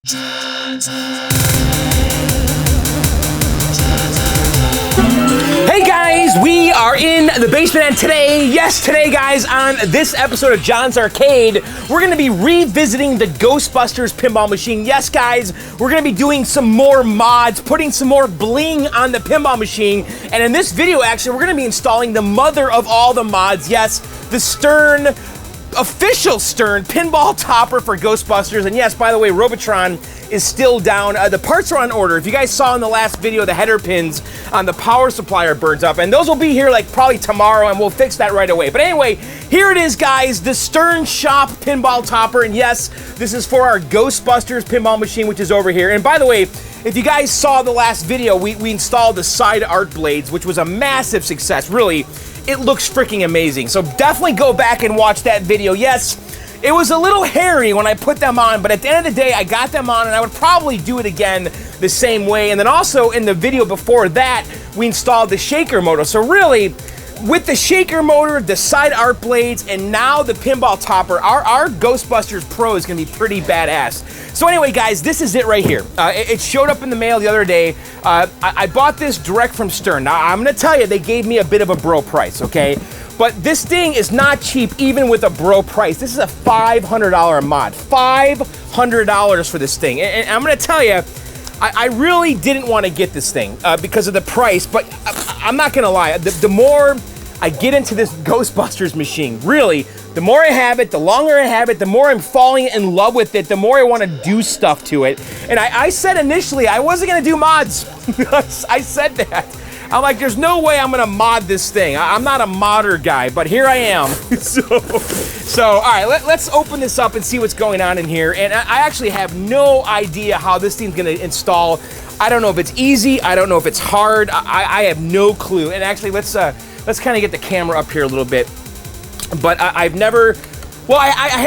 Hey guys, we are in the basement, and today guys, on this episode of John's Arcade, we're going to be revisiting the Ghostbusters pinball machine. Yes guys, we're going to be doing some more mods, putting some more bling on the pinball machine, and in this video actually, we're going to be installing the mother of all the mods. Yes, the Stern, official Stern pinball topper for Ghostbusters. And yes, by the way, Robotron is still down. The parts are on order. If you guys saw in the last video, the header pins on the power supply are burnt up, and those will be here like probably tomorrow, and we'll fix that right away. But anyway, here it is guys, the Stern Shop pinball topper. And yes, this is for our Ghostbusters pinball machine, which is over here. And by the way, if you guys saw the last video, we installed the side art blades, which was a massive success. Really, it looks freaking amazing. So definitely go back and watch that video. Yes, it was a little hairy when I put them on, but at the end of the day, I got them on, and I would probably do it again the same way. And then also in the video before that, we installed the shaker motor. So really, with the shaker motor, the side art blades, and now the pinball topper, our Ghostbusters Pro is gonna be pretty badass. So anyway, guys, this is it right here. It showed up in the mail the other day. I bought this direct from Stern. Now, I'm gonna tell you, they gave me a bit of a bro price, okay? But this thing is not cheap, even with a bro price. This is a $500 mod. $500 for this thing. And I'm gonna tell you, I really didn't want to get this thing because of the price, but I'm not gonna lie. The more I get into this Ghostbusters machine, really, the more I have it, the longer I have it, the more I'm falling in love with it, the more I want to do stuff to it. And I said initially I wasn't gonna do mods. I said that. I'm like, there's no way I'm gonna mod this thing. I'm not a modder guy, but here I am. So all right, let's open this up and see what's going on in here. And I actually have no idea how this thing's gonna install. I don't know if it's easy. I don't know if it's hard. I have no clue. And actually, let's kind of get the camera up here a little bit. But I've never. Well,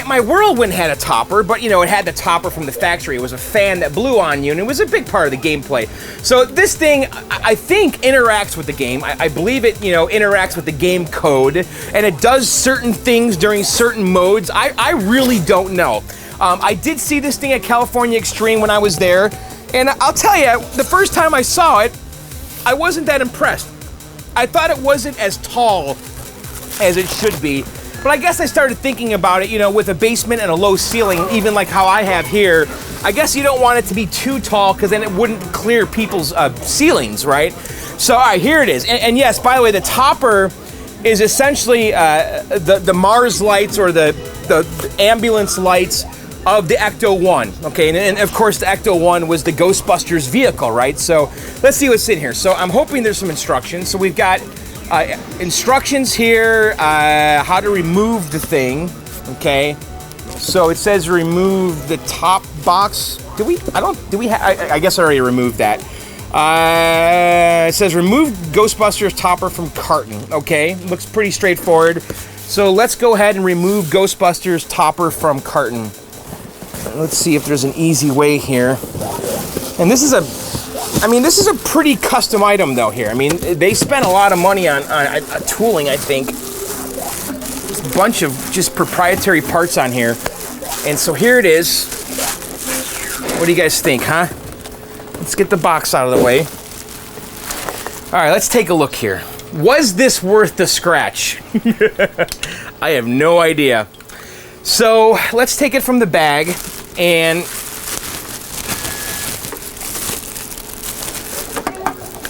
my Whirlwind had a topper, but you know, it had the topper from the factory. It was a fan that blew on you, and it was a big part of the gameplay. So this thing, I think, interacts with the game. I believe it, you know, interacts with the game code, and it does certain things during certain modes. I really don't know. I did see this thing at California Extreme when I was there, and I'll tell you, the first time I saw it, I wasn't that impressed. I thought it wasn't as tall as it should be. But I guess I started thinking about it, you know, with a basement and a low ceiling, even like how I have here, I guess you don't want it to be too tall because then it wouldn't clear people's ceilings, right? So, all right, here it is. And yes, by the way, the topper is essentially the Mars lights or the ambulance lights of the Ecto-1, okay? And of course, the Ecto-1 was the Ghostbusters vehicle, right? So let's see what's in here. So I'm hoping there's some instructions. So we've got instructions here, how to remove the thing, okay? So it says remove the top box. I guess I already removed that. It says remove Ghostbusters topper from carton, okay? Looks pretty straightforward. So let's go ahead and remove Ghostbusters topper from carton. Let's see if there's an easy way here. And this is a pretty custom item though here. I mean, they spent a lot of money on tooling, I think. There's a bunch of just proprietary parts on here. And so here it is. What do you guys think, huh? Let's get the box out of the way. All right, let's take a look here. Was this worth the scratch? I have no idea. So let's take it from the bag and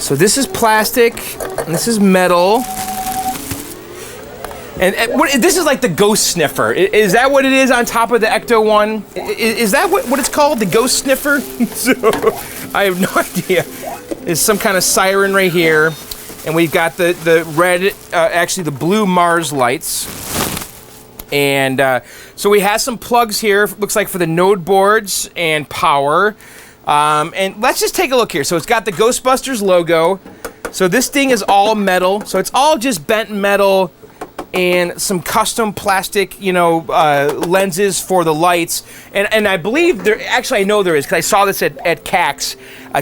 so this is plastic, and this is metal, and this is like the ghost sniffer. Is that what it is on top of the Ecto-1? Is that what it's called, the ghost sniffer? So, I have no idea. There's some kind of siren right here, and we've got the red, actually the blue Mars lights. And so we have some plugs here, looks like for the node boards and power. And let's just take a look here. So it's got the Ghostbusters logo. So this thing is all metal. So it's all just bent metal and some custom plastic, you know, lenses for the lights. And I believe there, actually I know there is, because I saw this at CAX,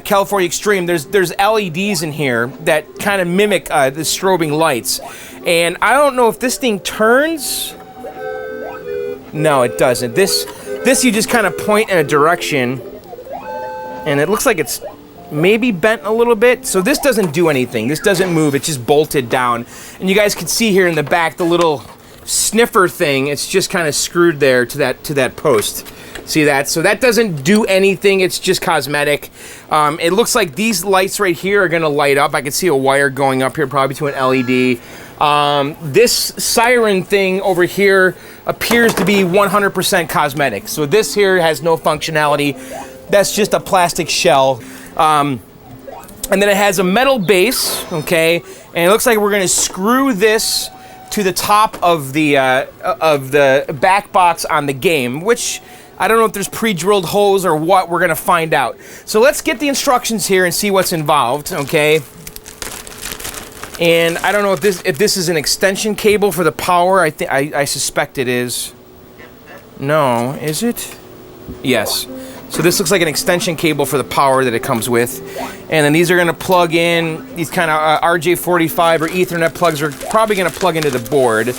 California Extreme. There's LEDs in here that kind of mimic the strobing lights. And I don't know if this thing turns. No, it doesn't. This you just kind of point in a direction And it looks like it's maybe bent a little bit. So this doesn't do anything. This doesn't move. It's just bolted down. And you guys can see here in the back the little sniffer thing. It's just kind of screwed there to that post. See that? So that doesn't do anything. It's just cosmetic. It looks like these lights right here are going to light up. I can see a wire going up here probably to an LED. This siren thing over here appears to be 100% cosmetic. So this here has no functionality. That's just a plastic shell. And then it has a metal base, okay? And it looks like we're gonna screw this to the top of the back box on the game, which I don't know if there's pre-drilled holes or what. We're gonna find out. So let's get the instructions here and see what's involved, okay? And I don't know if this is an extension cable for the power. I suspect it is. No, is it? Yes. So this looks like an extension cable for the power that it comes with. And then these are going to plug in, these kind of RJ45 or Ethernet plugs are probably going to plug into the board.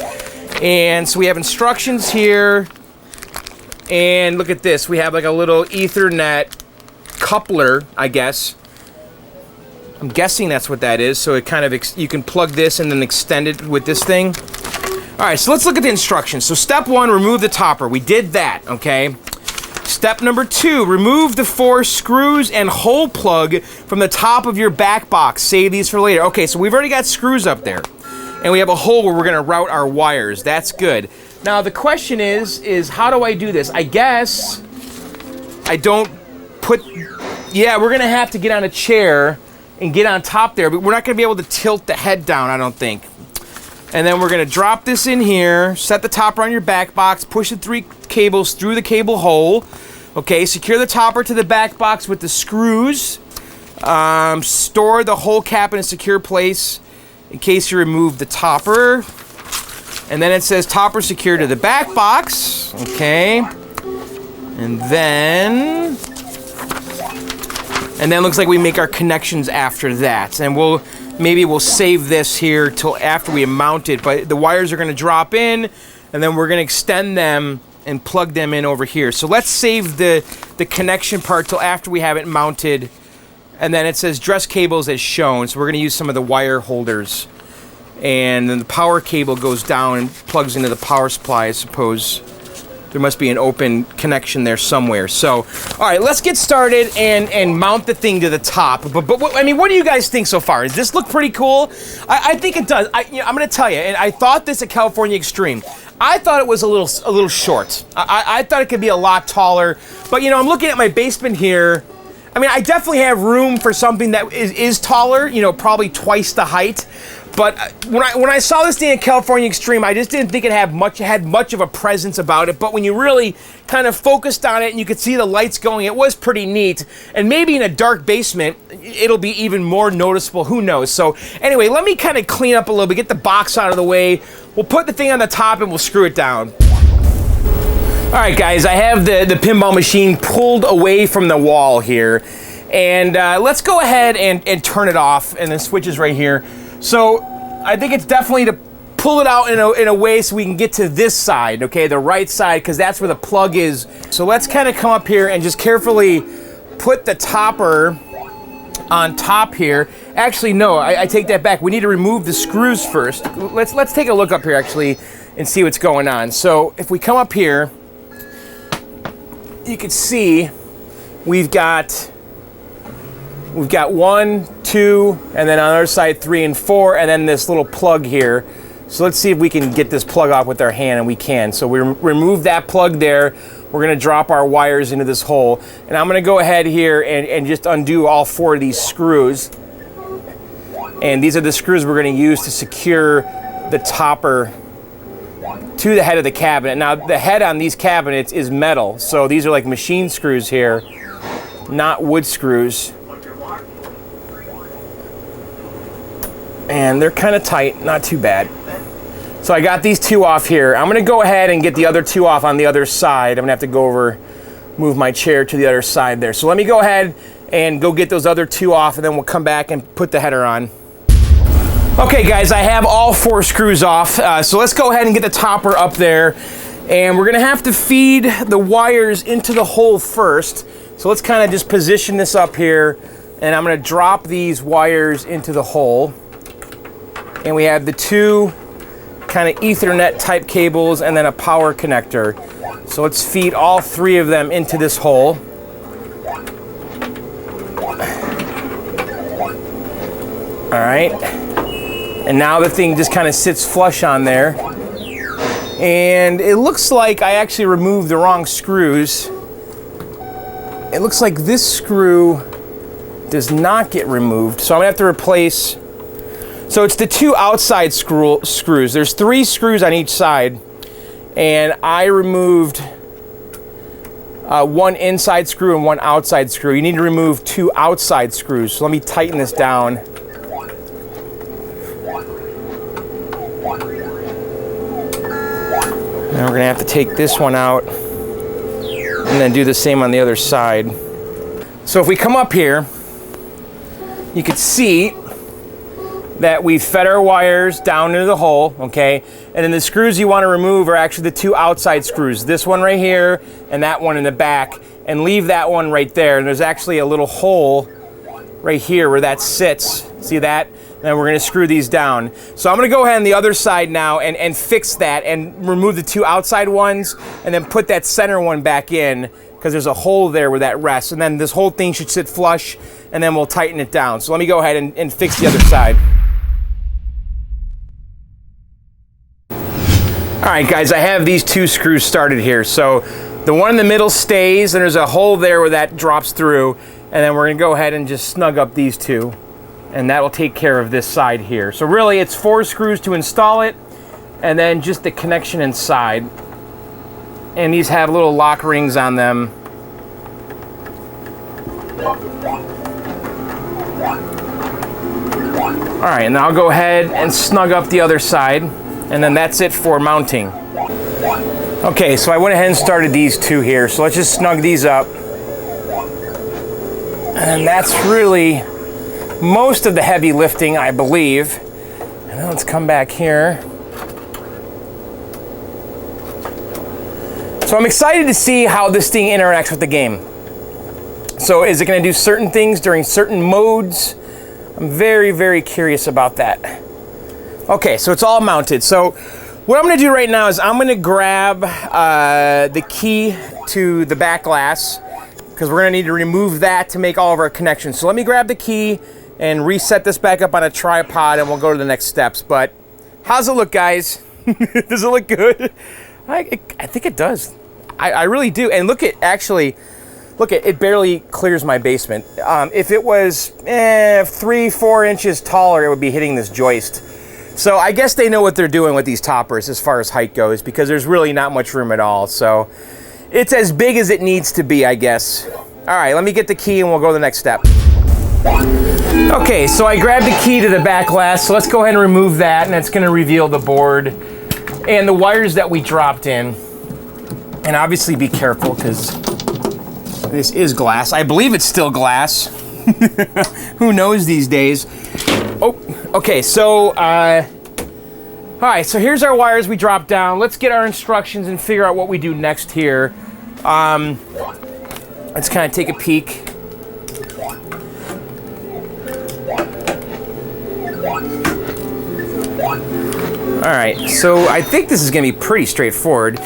And so we have instructions here. And look at this. We have like a little Ethernet coupler, I guess. I'm guessing that's what that is. So it kind of, you can plug this and then extend it with this thing. All right, so let's look at the instructions. So step 1, remove the topper. We did that, okay? Step number 2, remove the 4 screws and hole plug from the top of your back box. Save these for later. Okay, so we've already got screws up there. And we have a hole where we're gonna route our wires. That's good. Now the question is how do I do this? I guess I don't put, yeah, we're gonna have to get on a chair and get on top there, but we're not gonna be able to tilt the head down, I don't think. And then we're gonna drop this in here, set the topper on your back box, push the 3 cables through the cable hole. Okay, secure the topper to the back box with the screws. Store the hole cap in a secure place in case you remove the topper. And then it says topper secured to the back box. Okay. And then looks like we make our connections after that. And maybe we'll save this here till after we mount it. But the wires are going to drop in, and then we're going to extend them and plug them in over here. So let's save the connection part till after we have it mounted. And then it says dress cables as shown. So we're going to use some of the wire holders. And then the power cable goes down and plugs into the power supply, I suppose. There must be an open connection there somewhere. So, all right, let's get started and mount the thing to the top. But I mean, what do you guys think so far? Does this look pretty cool? I think it does. I'm going to tell you, and I thought this at California Extreme. I thought it was a little short. I thought it could be a lot taller. But, you know, I'm looking at my basement here. I mean, I definitely have room for something that is taller, you know, probably twice the height. But when I saw this thing at California Extreme, I just didn't think it had much of a presence about it. But when you really kind of focused on it and you could see the lights going, it was pretty neat. And maybe in a dark basement, it'll be even more noticeable. Who knows? So anyway, let me kind of clean up a little bit, get the box out of the way. We'll put the thing on the top and we'll screw it down. All right, guys, I have the pinball machine pulled away from the wall here. And let's go ahead and turn it off. And the switch is right here. So I think it's definitely to pull it out in a way so we can get to this side, okay, the right side, because that's where the plug is. So let's kind of come up here and just carefully put the topper on top here. Actually, no, I take that back. We need to remove the screws first. Let's take a look up here, actually, and see what's going on. So if we come up here, you can see we've got 1, 2, and then on the other side 3 and 4, and then this little plug here. So let's see if we can get this plug off with our hand, and we can. So we remove that plug there. We're gonna drop our wires into this hole. And I'm gonna go ahead here and just undo all 4 of these screws. And these are the screws we're gonna use to secure the topper to the head of the cabinet. Now the head on these cabinets is metal. So these are like machine screws here, not wood screws. And they're kind of tight, not too bad. So I got these 2 off here. I'm gonna go ahead and get the other 2 off on the other side. I'm gonna have to go over, move my chair to the other side there. So let me go ahead and go get those other 2 off, and then we'll come back and put the header on. Okay guys, I have all 4 screws off. So let's go ahead and get the topper up there. And we're gonna have to feed the wires into the hole first. So let's kind of just position this up here, and I'm gonna drop these wires into the hole. And we have the two kind of Ethernet type cables and then a power connector. So let's feed all three of them into this hole. All right. And now the thing just kind of sits flush on there. And it looks like I actually removed the wrong screws. It looks like this screw does not get removed. So I'm gonna have to replace, so it's the two outside screws. There's 3 screws on each side. And I removed one inside screw and one outside screw. You need to remove 2 outside screws. So let me tighten this down. And we're gonna have to take this one out and then do the same on the other side. So if we come up here, you can see that we fed our wires down into the hole, okay? And then the screws you want to remove are actually the 2 outside screws. This one right here and that one in the back, and leave that one right there. And there's actually a little hole right here where that sits. See that? And we're gonna screw these down. So I'm gonna go ahead on the other side now and fix that and remove the 2 outside ones and then put that center one back in, because there's a hole there where that rests. And then this whole thing should sit flush, and then we'll tighten it down. So let me go ahead and fix the other side. All right, guys, I have these 2 screws started here. So the one in the middle stays, and there's a hole there where that drops through. And then we're gonna go ahead and just snug up these 2. And that will take care of this side here. So really it's 4 screws to install it, and then just the connection inside. And these have little lock rings on them. All right, and I'll go ahead and snug up the other side, and then that's it for mounting. Okay, so I went ahead and started these 2 here. So let's just snug these up. And that's really most of the heavy lifting, I believe. And then let's come back here. So I'm excited to see how this thing interacts with the game. So is it going to do certain things during certain modes? I'm very, very curious about that. Okay, so it's all mounted. So what I'm going to do right now is I'm going to grab the key to the back glass, because we're going to need to remove that to make all of our connections. So let me grab the key and reset this back up on a tripod, and we'll go to the next steps. But how's it look, guys? Does it look good? I think it does. I really do. And look at, it barely clears my basement. If it was 3-4 inches taller, it would be hitting this joist. So I guess they know what they're doing with these toppers as far as height goes, because there's really not much room at all. So it's as big as it needs to be, I guess. All right, let me get the key and we'll go to the next step. Okay, so I grabbed the key to the back glass, so let's go ahead and remove that, and it's going to reveal the board and the wires that we dropped in. And obviously be careful, because this is glass. I believe it's still glass. Who knows these days? Oh, okay, so, all right, so here's our wires we dropped down. Let's get our instructions and figure out what we do next here. Let's kind of take a peek. All right, so I think this is gonna be pretty straightforward.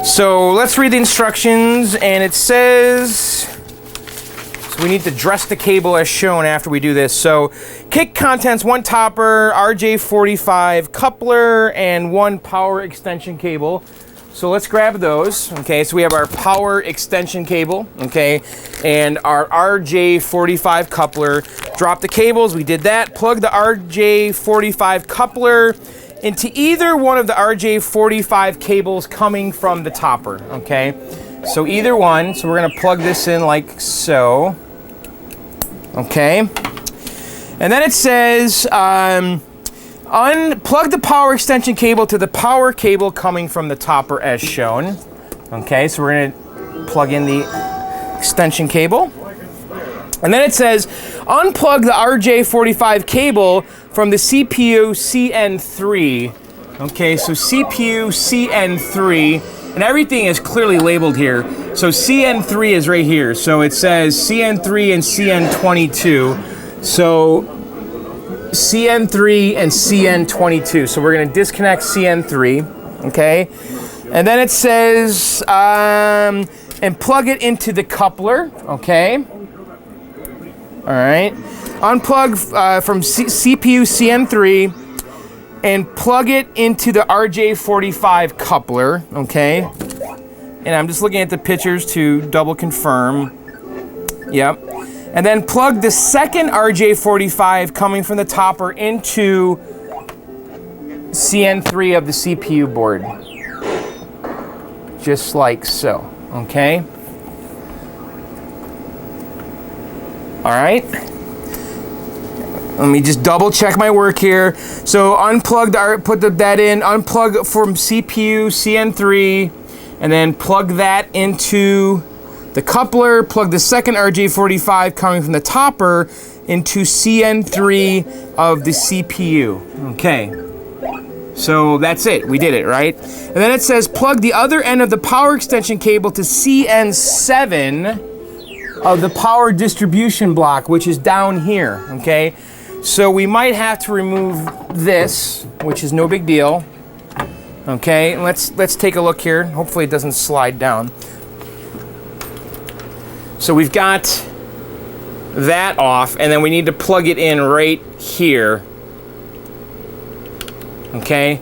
So let's read the instructions, and it says, so we need to dress the cable as shown after we do this. So kit contents: 1 topper, RJ45 coupler, and 1 power extension cable. So let's grab those. Okay, so we have our power extension cable, okay, and our RJ45 coupler. Drop the cables, we did that. Plug the RJ45 coupler into either one of the RJ45 cables coming from the topper, okay? So either one, so we're gonna plug this in like so, okay? And then it says, unplug the power extension cable to the power cable coming from the topper as shown. Okay, so we're gonna plug in the extension cable. And then it says, unplug the RJ45 cable from the CPU CN3. Okay, so CPU CN3 And everything is clearly labeled here. So CN3 is right here. So it says CN3 and CN22. So CN3 and CN22. So we're going to disconnect CN3, okay? And then it says, and plug it into the coupler, okay? All right. Unplug from CPU CN3 and plug it into the RJ45 coupler, okay? And I'm just looking at the pictures to double confirm. Yep. And then plug the second RJ45 coming from the topper into CN3 of the CPU board. Just like so, okay? All right. Let me just double check my work here. So unplug, put that in, unplug from CPU CN3, and then plug that into the coupler, plug the second RJ45 coming from the topper into CN3 of the CPU. Okay. So that's it. We did it, right? And then it says plug the other end of the power extension cable to CN7 of the power distribution block, which is down here, okay? So we might have to remove this, which is no big deal. Okay, let's take a look here. Hopefully it doesn't slide down. So we've got that off, and then we need to plug it in right here. Okay,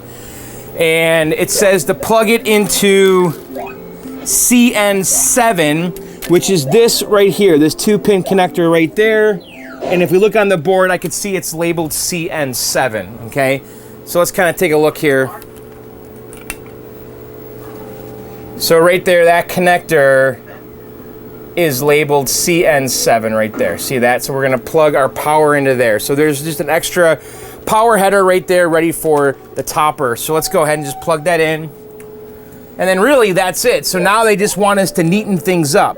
and it says to plug it into CN7, which is this right here, this 2-pin connector right there. And if we look on the board, I can see it's labeled CN7, okay? So let's kind of take a look here. So right there, that connector is labeled CN7 right there. See that? So we're gonna plug our power into there. So there's just an extra power header right there ready for the topper. So let's go ahead and just plug that in. And then really that's it. So now they just want us to neaten things up.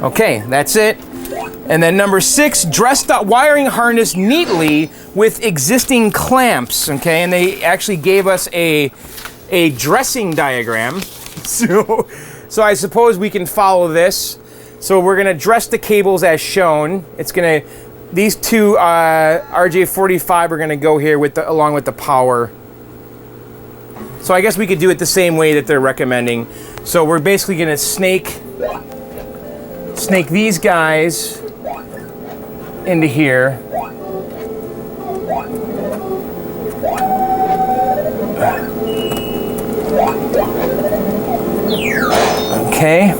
Okay, that's it. And then number 6, dress the wiring harness neatly with existing clamps, okay? And they actually gave us a dressing diagram. So I suppose we can follow this. So we're gonna dress the cables as shown. These two RJ45 are gonna go here along with the power. So I guess we could do it the same way that they're recommending. So we're basically gonna snake these guys into here. Okay.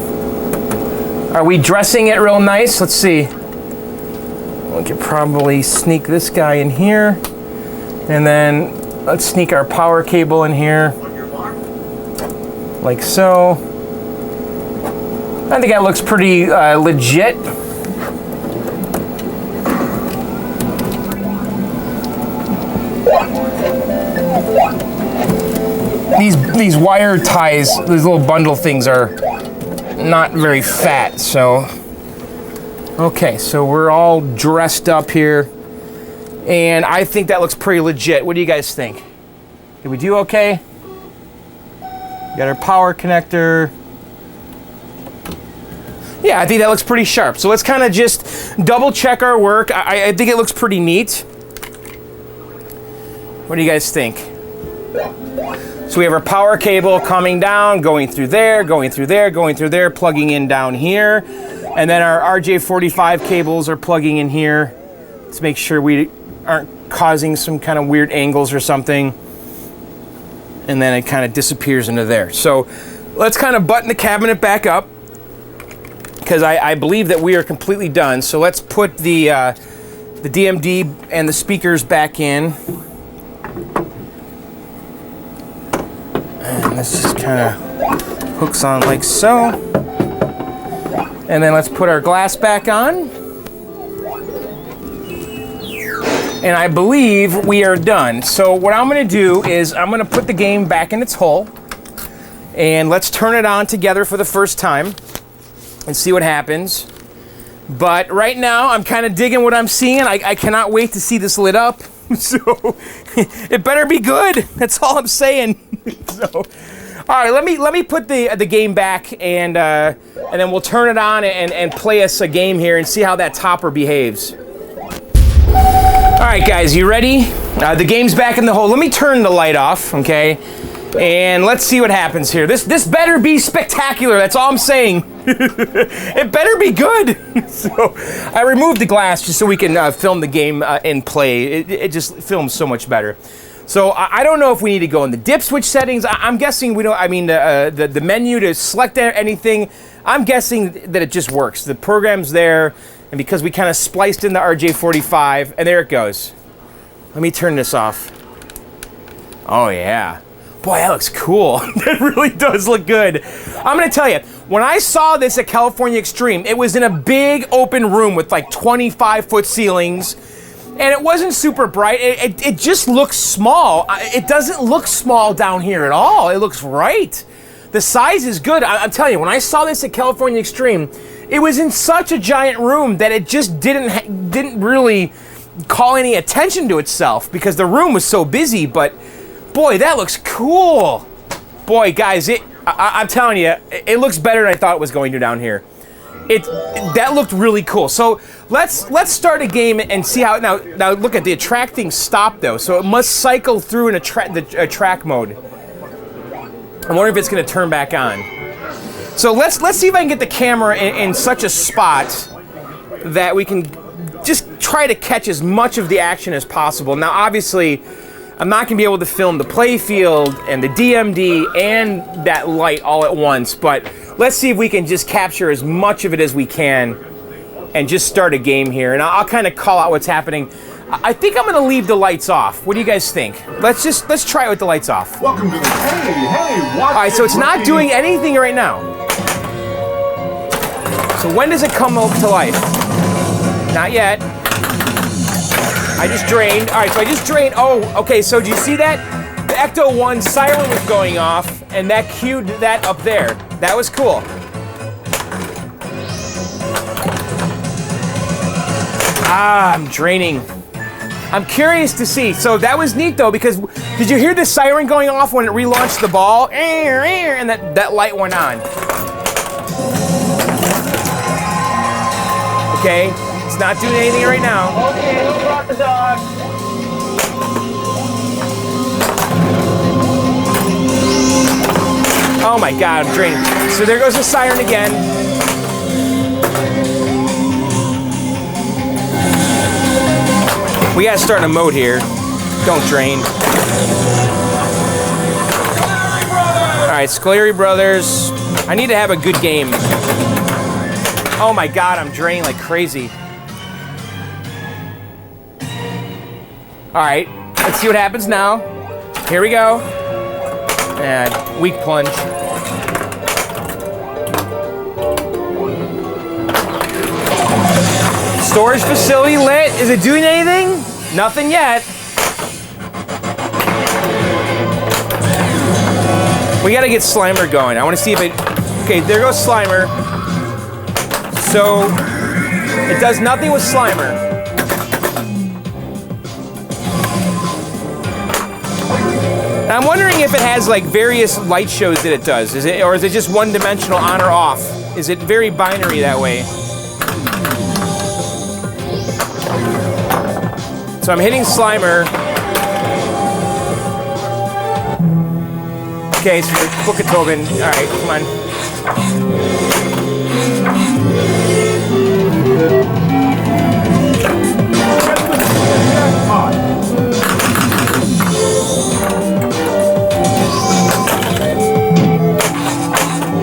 Are we dressing it real nice? Let's see. We could probably sneak this guy in here. And then let's sneak our power cable in here. Like so. I think that looks pretty legit. These wire ties, these little bundle things are not very fat, so. Okay, so we're all dressed up here. And I think that looks pretty legit. What do you guys think? Did we do okay? Got our power connector. Yeah, I think that looks pretty sharp. So let's kind of just double check our work. I think it looks pretty neat. What do you guys think? So we have our power cable coming down, going through there, going through there, going through there, plugging in down here. And then our RJ45 cables are plugging in here to make sure we aren't causing some kind of weird angles or something. And then it kind of disappears into there. So let's kind of button the cabinet back up, because I believe that we are completely done. So let's put the DMD and the speakers back in. And this just kind of hooks on like so. And then let's put our glass back on. And I believe we are done. So what I'm gonna do is I'm gonna put the game back in its hole, and let's turn it on together for the first time and see what happens. But right now I'm kind of digging what I'm seeing. I cannot wait to see this lit up. So it better be good. That's all I'm saying. So, all right, let me put the game back and then we'll turn it on and play us a game here and see how that topper behaves. All right, guys, you ready? The game's back in the hole. Let me turn the light off, okay? And let's see what happens here. This better be spectacular. That's all I'm saying. It better be good. So I removed the glass just so we can film the game and play. It just films so much better. So I don't know if we need to go in the dip switch settings. I'm guessing we don't. I mean, the menu to select anything. I'm guessing that it just works. The program's there, and because we kind of spliced in the RJ45, and there it goes. Let me turn this off. Oh yeah. Boy, that looks cool. That really does look good. I'm gonna tell you, when I saw this at California Extreme, it was in a big open room with like 25-foot ceilings, and it wasn't super bright. It just looks small. It doesn't look small down here at all. It looks right. The size is good. I'm telling you, when I saw this at California Extreme, it was in such a giant room that it just didn't really call any attention to itself because the room was so busy, but boy, that looks cool. Boy, guys, I'm telling you, it looks better than I thought it was going to down here. That looked really cool. So let's start a game and see how. Now look at the attracting stop though, so it must cycle through in a track mode. I wonder if it's going to turn back on. So let's see if I can get the camera in such a spot that we can just try to catch as much of the action as possible. Now, obviously, I'm not going to be able to film the play field and the DMD and that light all at once, but let's see if we can just capture as much of it as we can and just start a game here. And I'll kind of call out what's happening. I think I'm going to leave the lights off. What do you guys think? Let's try it with the lights off. Welcome to the Hey, all right, so it's not doing anything right now. So when does it come to life? Not yet. I just drained. All right, so I just drained. Oh, okay, so do you see that? The Ecto-1 siren was going off, and that cued that up there. That was cool. I'm draining. I'm curious to see. So that was neat, though, because did you hear the siren going off when it relaunched the ball? And that light went on. Okay, it's not doing anything right now. Okay, who brought the dog? Oh my God, I'm draining. So there goes the siren again. We gotta start in a mode here. Don't drain. All right, Scoleri Brothers. I need to have a good game. Oh my God, I'm draining like crazy. All right, let's see what happens now. Here we go. And weak plunge. Storage facility lit. Is it doing anything? Nothing yet. We gotta get Slimer going. I wanna see if it, okay, there goes Slimer. So, it does nothing with Slimer. And I'm wondering if it has like various light shows that it does. Or is it just one dimensional on or off? Is it very binary that way? So I'm hitting Slimer. Okay, so Book of Tobin. All right, come on.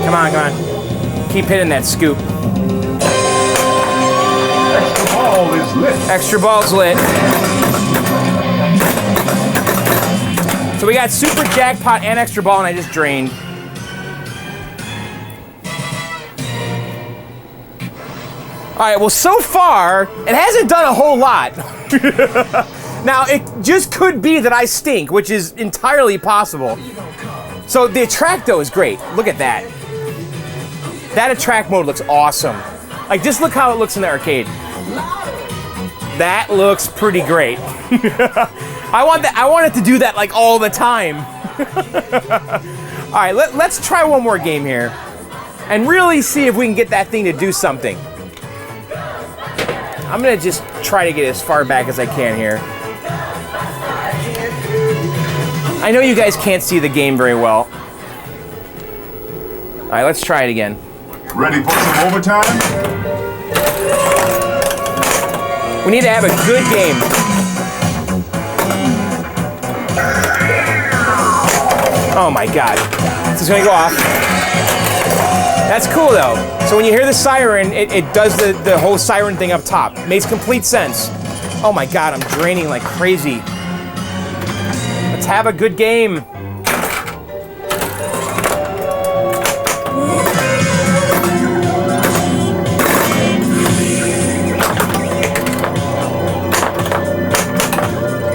Come on. Keep hitting that scoop. Extra ball is lit. Extra ball's lit. So we got super jackpot and extra ball, and I just drained. All right, well, so far, it hasn't done a whole lot. Now, it just could be that I stink, which is entirely possible. So the Attracto is great. Look at that. That attract mode looks awesome. Like, just look how it looks in the arcade. That looks pretty great. I want it to do that like all the time. All right, let's try one more game here and really see if we can get that thing to do something. I'm gonna just try to get as far back as I can here. I know you guys can't see the game very well. All right, let's try it again. Ready for some overtime? We need to have a good game. Oh my God, this is gonna go off. That's cool though. So when you hear the siren, it does the whole siren thing up top. Makes complete sense. Oh my God, I'm draining like crazy. Let's have a good game.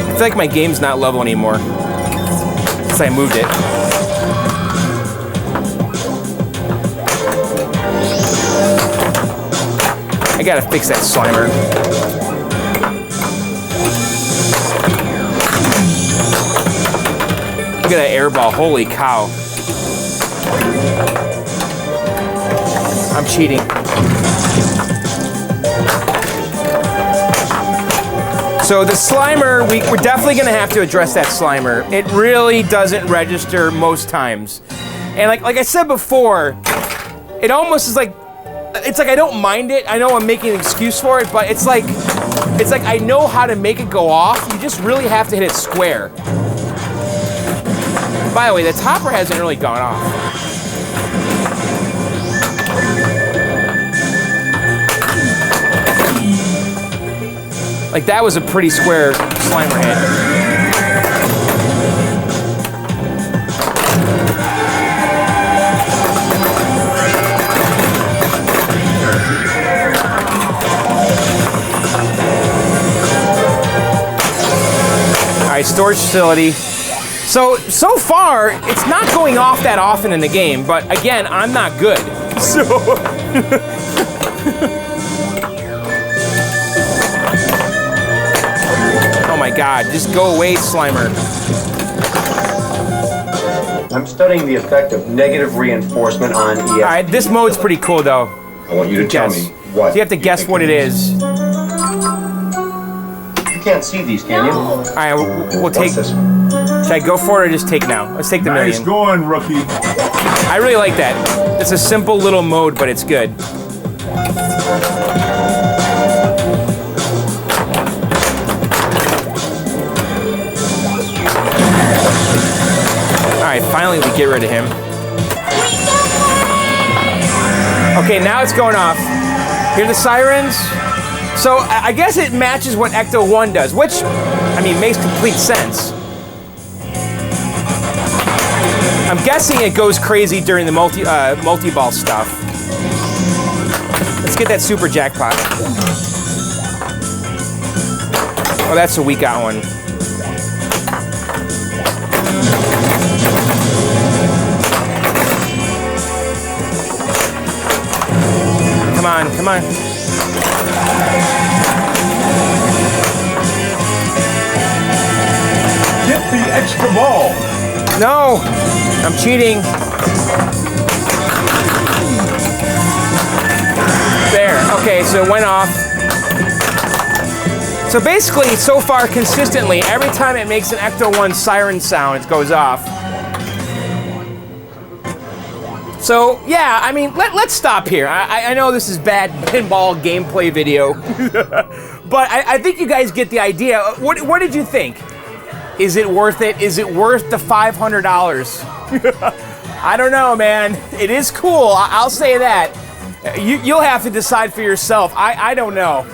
I feel like my game's not level anymore since I moved it. I gotta fix that Slimer. Look at that air ball, holy cow. I'm cheating. So the Slimer, we're definitely gonna have to address that Slimer. It really doesn't register most times. And like I said before, it almost is like, it's like I don't mind it. I know I'm making an excuse for it, but it's like I know how to make it go off. You just really have to hit it square. By the way, the topper hasn't really gone off. Like that was a pretty square Slimer hit. All right, storage facility. So far, it's not going off that often in the game, but again, I'm not good. So. Oh my God, just go away, Slimer. I'm studying the effect of negative reinforcement on ESP. All right, this mode's pretty cool though. I want you to tell me what. So you have to guess what it is. You can't see these, can you? All right, we'll take. What's this one? Should I go for it or just take now? Let's take the Nice million. going, rookie. I really like that. It's a simple little mode, but it's good. All right, finally we get rid of him. Okay, now it's going off. Hear the sirens? So I guess it matches what Ecto 1 does, which, I mean, makes complete sense. I'm guessing it goes crazy during the multi-ball stuff. Let's get that super jackpot. Oh, that's a we got one. Come on, come on. Get the extra ball. No, I'm cheating. There, okay, so it went off. So basically, so far, consistently, every time it makes an Ecto 1 siren sound, it goes off. So, yeah, I mean, let's stop here. I know this is bad pinball gameplay video, but I think you guys get the idea. What did you think? Is it worth it? Is it worth the $500? I don't know, man. It is cool, I'll say that. You'll have to decide for yourself. I don't know.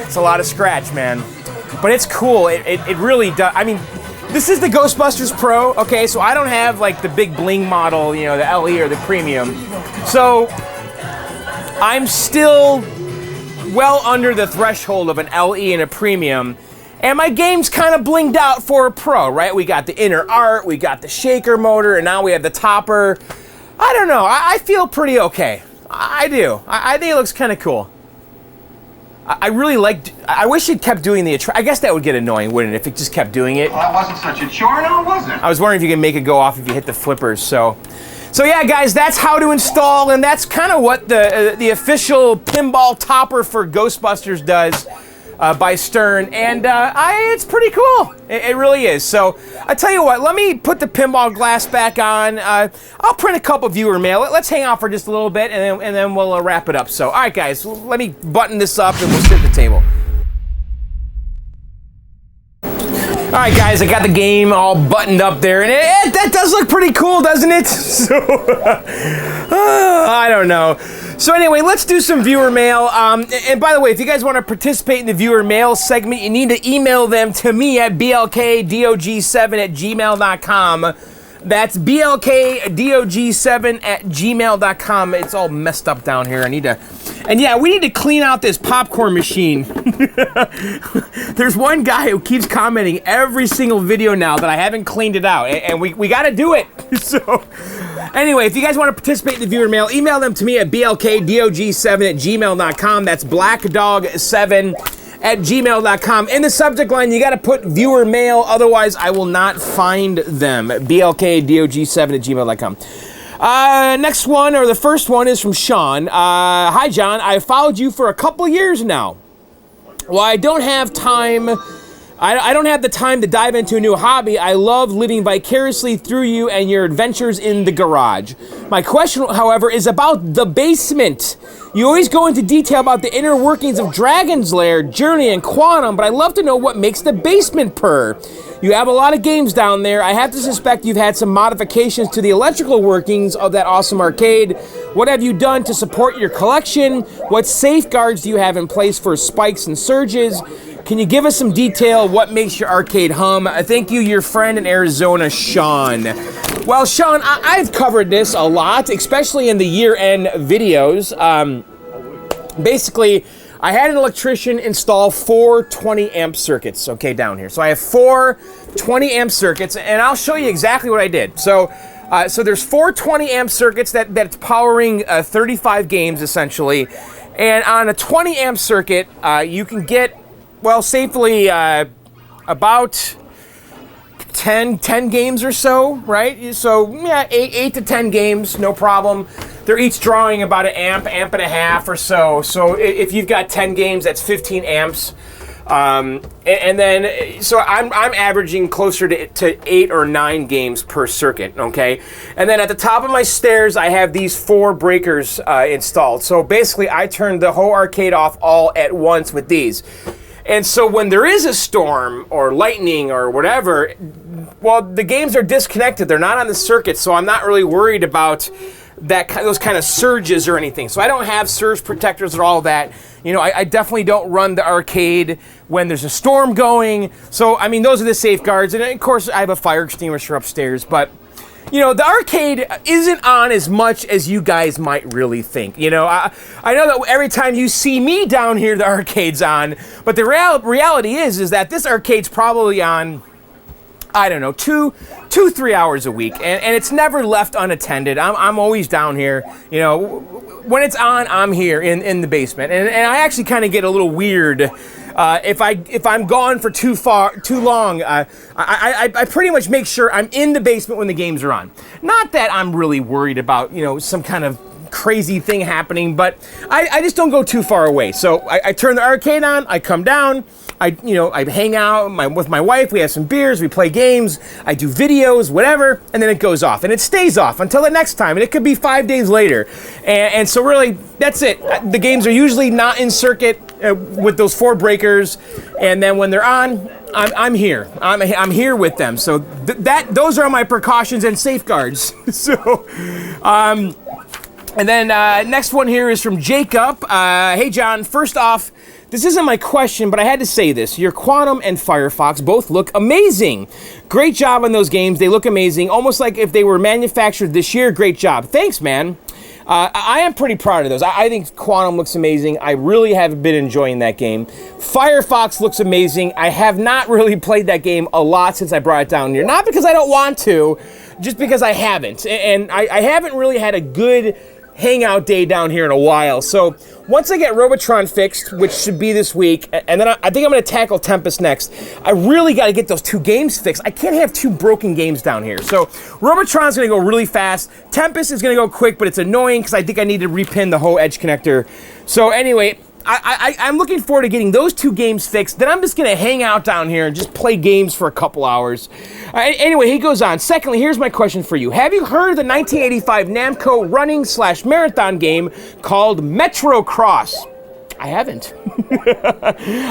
It's a lot of scratch, man. But it's cool. It really does. I mean, this is the Ghostbusters Pro, okay? So I don't have like the big bling model, you know, the LE or the premium. So I'm still well under the threshold of an LE and a premium. And my game's kind of blinged out for a Pro, right? We got the inner art, we got the shaker motor, and now we have the topper. I don't know. I feel pretty okay. I do. I think it looks kind of cool. I really liked. I wish it kept doing the. I guess that would get annoying, wouldn't it, if it just kept doing it? Well, that wasn't such a chore, now, was it? I was wondering if you can make it go off if you hit the flippers. So yeah, guys, that's how to install, and that's kind of what the official pinball topper for Ghostbusters does. By Stern, and it's pretty cool. It really is. So I tell you what, let me put the pinball glass back on. I'll print a couple viewer mail. Let's hang out for just a little bit, and then we'll wrap it up. So, all right, guys, let me button this up, and we'll sit at the table. All right, guys, I got the game all buttoned up there, and that does look pretty cool, doesn't it? So, I don't know. So anyway, let's do some viewer mail. And by the way, if you guys want to participate in the viewer mail segment, you need to email them to me at blkdog7@gmail.com. That's blkdog7@gmail.com. It's all messed up down here. And yeah, we need to clean out this popcorn machine. There's one guy who keeps commenting every single video now that I haven't cleaned it out, and we got to do it. So anyway, if you guys want to participate in the viewer mail, email them to me at blkdog7@gmail.com. That's blackdog7@gmail.com. In the subject line, you got to put viewer mail, otherwise I will not find them. blkdog7@gmail.com. Next one, or the first one, is from Sean. Hi, John. I followed you for a couple years now. Well, I don't have time. I don't have the time to dive into a new hobby. I love living vicariously through you and your adventures in the garage. My question, however, is about the basement. You always go into detail about the inner workings of Dragon's Lair, Journey, and Quantum, but I'd love to know what makes the basement purr. You have a lot of games down there. I have to suspect you've had some modifications to the electrical workings of that awesome arcade. What have you done to support your collection? What safeguards do you have in place for spikes and surges? Can you give us some detail? What makes your arcade hum? Thank you, your friend in Arizona, Sean. Well, Sean, I've covered this a lot, especially in the year-end videos. Basically, I had an electrician install 4 20-amp circuits, okay, down here. So I have 4 20-amp circuits, and I'll show you exactly what I did. So there's 4 20-amp circuits that's powering 35 games, essentially. And on a 20-amp circuit, you can get, well, safely about 10 games or so, right? So, yeah, 8 to 10 games, no problem. They're each drawing about an amp and a half or so. So if you've got 10 games, that's 15 amps. And then, so I'm averaging closer to 8 or 9 games per circuit, okay? And then at the top of my stairs, I have these 4 breakers installed. So basically, I turned the whole arcade off all at once with these. And so when there is a storm or lightning or whatever, well, the games are disconnected. They're not on the circuit, so I'm not really worried about those kind of surges or anything. So I don't have surge protectors or all that. You know, I definitely don't run the arcade when there's a storm going. So, I mean, those are the safeguards. And of course, I have a fire extinguisher upstairs, but you know, the arcade isn't on as much as you guys might really think. You know, I know that every time you see me down here, the arcade's on, but the reality is that this arcade's probably on, I don't know, 2-3 hours a week, and it's never left unattended. I'm always down here. You know, when it's on, I'm here in the basement, and I actually kind of get a little weird. If I'm gone for too long, I pretty much make sure I'm in the basement when the games are on. Not that I'm really worried about, you know, some kind of crazy thing happening, but I just don't go too far away. So I turn the arcade on, I come down, I hang out with my wife, we have some beers, we play games, I do videos, whatever, and then it goes off. And it stays off until the next time, and it could be 5 days later. And so really, that's it. The games are usually not in circuit with those 4 breakers, and then when they're on, I'm here. I'm here with them. So those are my precautions and safeguards. So, and then next one here is from Jacob. Hey John, first off, this isn't my question, but I had to say this. Your Quantum and Firefox both look amazing. Great job on those games. They look amazing, almost like if they were manufactured this year. Great job. Thanks, man. I am pretty proud of those. I think Quantum looks amazing. I really have been enjoying that game. Firefox looks amazing. I have not really played that game a lot since I brought it down here. Not because I don't want to, just because I haven't. And I haven't really had a good hangout day down here in a while. So once I get Robotron fixed, which should be this week, and then I think I'm going to tackle Tempest next, I really got to get those 2 games fixed. I can't have 2 broken games down here. So Robotron's going to go really fast. Tempest is going to go quick, but it's annoying because I think I need to repin the whole edge connector. So anyway, I'm looking forward to getting those 2 games fixed. Then I'm just going to hang out down here and just play games for a couple hours. Anyway, he goes on. Secondly, here's my question for you. Have you heard of the 1985 Namco running/marathon game called Metro Cross? I haven't.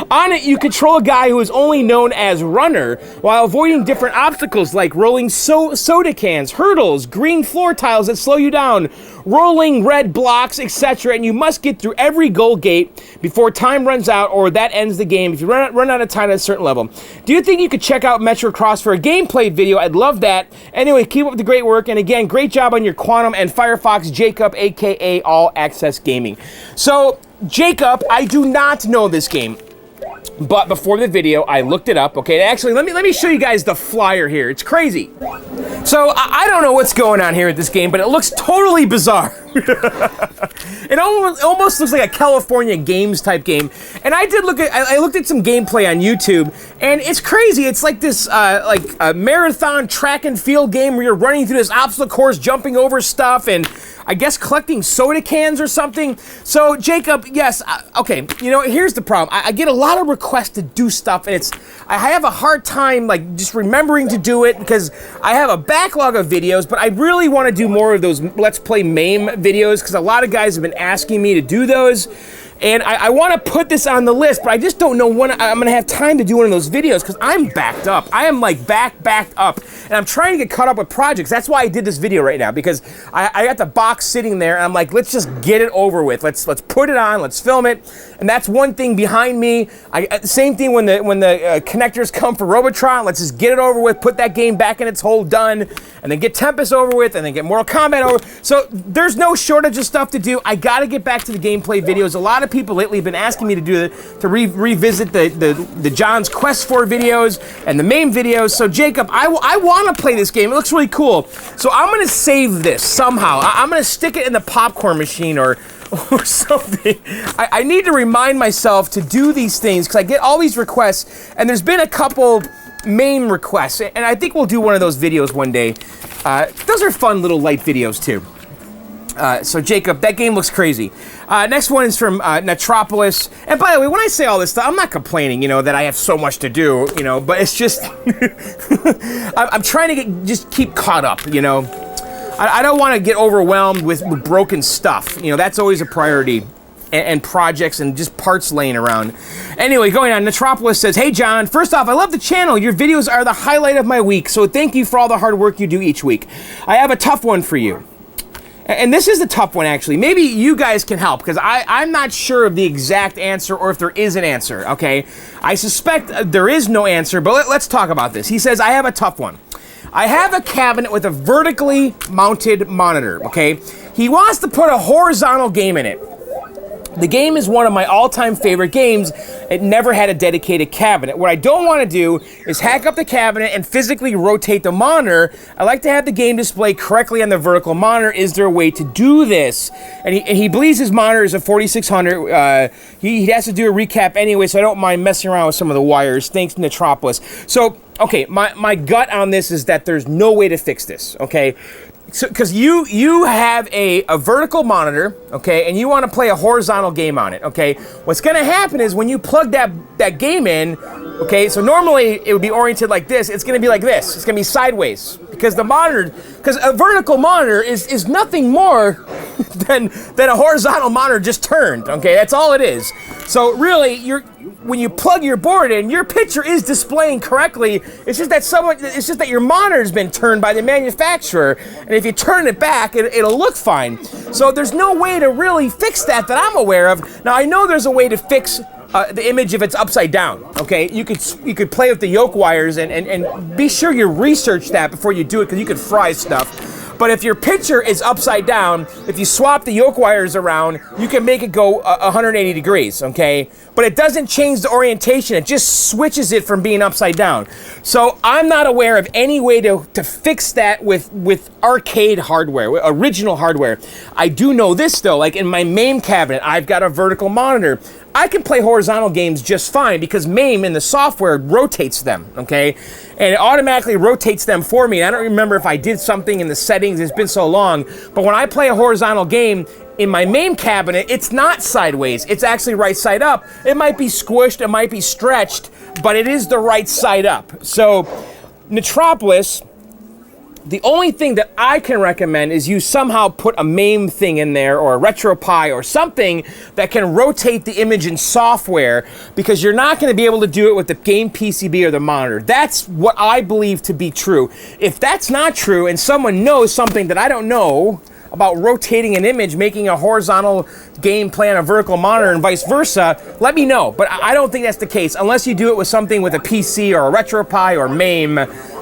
On it, you control a guy who is only known as Runner while avoiding different obstacles like rolling soda cans, hurdles, green floor tiles that slow you down, rolling red blocks, etc. And you must get through every goal gate before time runs out or that ends the game if you run out of time at a certain level. Do you think you could check out Metro Cross for a gameplay video? I'd love that. Anyway, keep up the great work. And again, great job on your Quantum and Firefox, Jacob, a.k.a. All Access Gaming. So, Jacob, I do not know this game, but before the video, I looked it up. Okay, actually, let me show you guys the flyer here. It's crazy. So I don't know what's going on here with this game, but it looks totally bizarre. It almost looks like a California Games type game. And I looked at some gameplay on YouTube, and it's crazy. It's like this like a marathon track and field game where you're running through this obstacle course, jumping over stuff, and I guess collecting soda cans or something. So Jacob, yes, okay. You know, here's the problem. I get a lot of requests to do stuff, and I have a hard time like just remembering to do it because I have a backlog of videos. But I really want to do more of those Let's Play MAME videos because a lot of guys have been asking me to do those. And I want to put this on the list, but I just don't know when I'm going to have time to do one of those videos because I'm backed up. I am like backed up. And I'm trying to get caught up with projects. That's why I did this video right now because I got the box sitting there and I'm like, let's just get it over with. Let's put it on. Let's film it. And that's one thing behind me. Same thing when the connectors come for Robotron. Let's just get it over with. Put that game back in its hole, done. And then get Tempest over with. And then get Mortal Kombat over. So there's no shortage of stuff to do. I got to get back to the gameplay videos. A lot of people lately have been asking me to do revisit the John's Quest for videos and the MAME videos. So Jacob, I want to play this game. It looks really cool. So I'm going to save this somehow. I'm going to stick it in the popcorn machine or something. I need to remind myself to do these things because I get all these requests, and there's been a couple MAME requests, and I think we'll do one of those videos one day. Those are fun little light videos too. So Jacob, that game looks crazy. Next one is from Netropolis. And by the way, when I say all this stuff, I'm not complaining, you know, that I have so much to do, you know, but it's just, I'm trying to just keep caught up, you know. I don't want to get overwhelmed with broken stuff. You know, that's always a priority. And projects and just parts laying around. Anyway, going on, Netropolis says, hey John, first off, I love the channel. Your videos are the highlight of my week, so thank you for all the hard work you do each week. I have a tough one for you. And this is the tough one, actually. Maybe you guys can help, because I'm not sure of the exact answer or if there is an answer, okay? I suspect there is no answer, but let's talk about this. He says, I have a tough one. I have a cabinet with a vertically mounted monitor, okay? He wants to put a horizontal game in it. The game is one of my all-time favorite games. It never had a dedicated cabinet. What I don't want to do is hack up the cabinet and physically rotate the monitor. I like to have the game display correctly on the vertical monitor. Is there a way to do this? And he believes his monitor is a 4600. He has to do a recap anyway, so I don't mind messing around with some of the wires. Thanks, Netropolis. So, okay, my gut on this is that there's no way to fix this, okay? So, because you have a vertical monitor, okay, and you want to play a horizontal game on it, okay? What's going to happen is when you plug that game in, okay, so normally it would be oriented like this. It's going to be like this. It's going to be sideways because because a vertical monitor is nothing more than a horizontal monitor just turned, okay? That's all it is. So really, when you plug your board in, your picture is displaying correctly. It's just that your monitor's been turned by the manufacturer, and if you turn it back, it'll look fine. So there's no way to really fix that I'm aware of. Now I know there's a way to fix the image if it's upside down. Okay, you could play with the yoke wires and be sure you research that before you do it because you could fry stuff. But if your pitcher is upside down, if you swap the yoke wires around, you can make it go 180 degrees, okay? But it doesn't change the orientation. It just switches it from being upside down. So I'm not aware of any way to fix that with arcade hardware, original hardware. I do know this though, like in my MAME cabinet, I've got a vertical monitor. I can play horizontal games just fine because MAME in the software rotates them, okay? And it automatically rotates them for me. I don't remember if I did something in the settings, it's been so long, but when I play a horizontal game, in my MAME cabinet, it's not sideways, it's actually right side up. It might be squished, it might be stretched, but it is the right side up. So, Nitropolis, the only thing that I can recommend is you somehow put a MAME thing in there or a RetroPie or something that can rotate the image in software, because you're not going to be able to do it with the game PCB or the monitor. That's what I believe to be true. If that's not true and someone knows something that I don't know about rotating an image, making a horizontal game play on a vertical monitor and vice versa, let me know. But I don't think that's the case unless you do it with something with a PC or a RetroPie or MAME.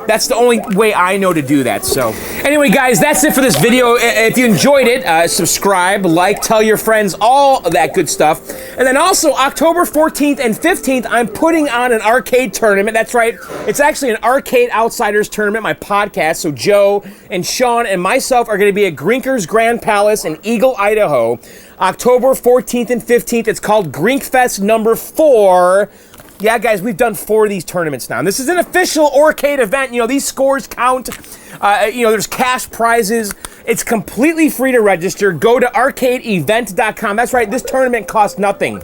That's the only way I know to do that. So anyway, guys, that's it for this video. If you enjoyed it, subscribe, like, tell your friends, all of that good stuff. And then also October 14th and 15th, I'm putting on an arcade tournament. That's right. It's actually an Arcade Outsiders tournament, my podcast. So Joe and Sean and myself are going to be at Grinkers Grand Palace in Eagle, Idaho, October 14th and 15th. It's called Grinkfest number 4. Yeah, guys, we've done 4 of these tournaments now. And this is an official arcade event. You know, these scores count. You know, there's cash prizes. It's completely free to register. Go to arcadeevent.com. That's right, this tournament costs nothing.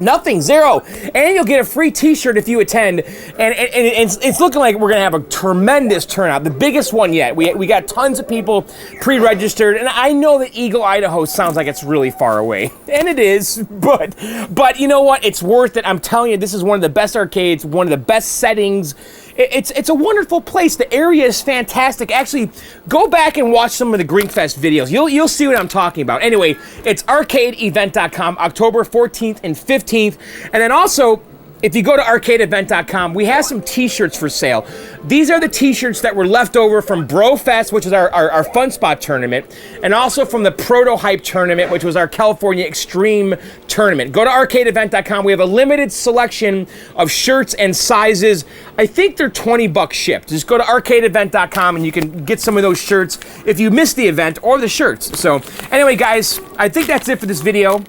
Nothing, zero. And you'll get a free t-shirt if you attend. And it's looking like we're going to have a tremendous turnout. The biggest one yet. We got tons of people pre-registered. And I know that Eagle, Idaho sounds like it's really far away. And it is. But you know what? It's worth it. I'm telling you, this is one of the best arcades, one of the best settings. It's a wonderful place. The area is fantastic. Actually, go back and watch some of the Grinkfest videos. You'll see what I'm talking about. Anyway, it's arcadeevent.com, October 14th and 15th. And then also, if you go to arcadeevent.com, we have some t-shirts for sale. These are the t-shirts that were left over from BroFest, which is our Fun Spot tournament, and also from the Proto Hype tournament, which was our California Extreme tournament. Go to arcadeevent.com. We have a limited selection of shirts and sizes. I think they're $20 shipped. Just go to arcadeevent.com and you can get some of those shirts if you missed the event or the shirts. So anyway, guys, I think that's it for this video.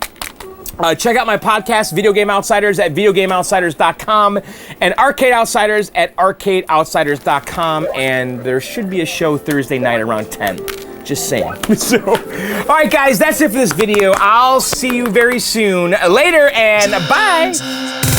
Check out my podcast, Video Game Outsiders, at videogameoutsiders.com, and Arcade Outsiders at arcadeoutsiders.com, and there should be a show Thursday night around 10. Just saying. So, all right, guys, that's it for this video. I'll see you very soon. Later, and bye!